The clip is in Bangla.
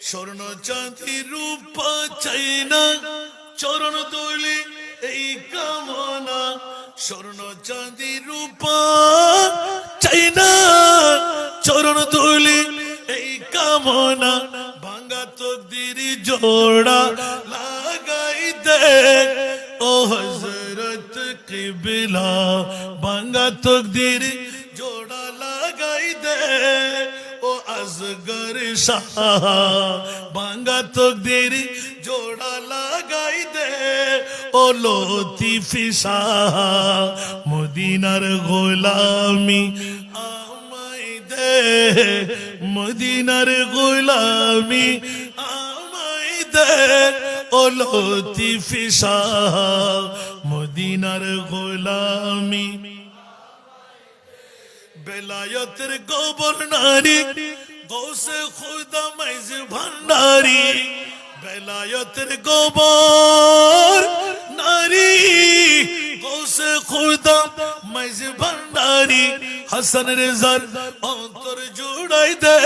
স্বর্ণ চাঁদি রূপা চাই না, চরণ দোলে এই কামনা। স্বর্ণ চাঁদি রূপা চাই না, চরণ দোলে এই কামনা। ভাঙ্গা তকদির জোড়া লাগাই দে ও হযরত কিবলা। ভাঙ্গা তকদির জোড়া লাগাই দে ও আসগর শাহ। ভাঙ্গা তকদির জোড়া লাগাই দে ও লতিফ শাহ। মদিনার গোলামি আমায় দে, মদিনার গোলামি আমায় দে ও লতিফ শাহ। মদিনার গোলামি বেলায়েতের গভর্নরি গৌসে খুদা মাইজ ভান্ডারি। বেলায়েতের গভর্নরি গৌসে খুদা মাইজ ভান্ডারি। হাসান রেজার অন্তর জুড়াই দে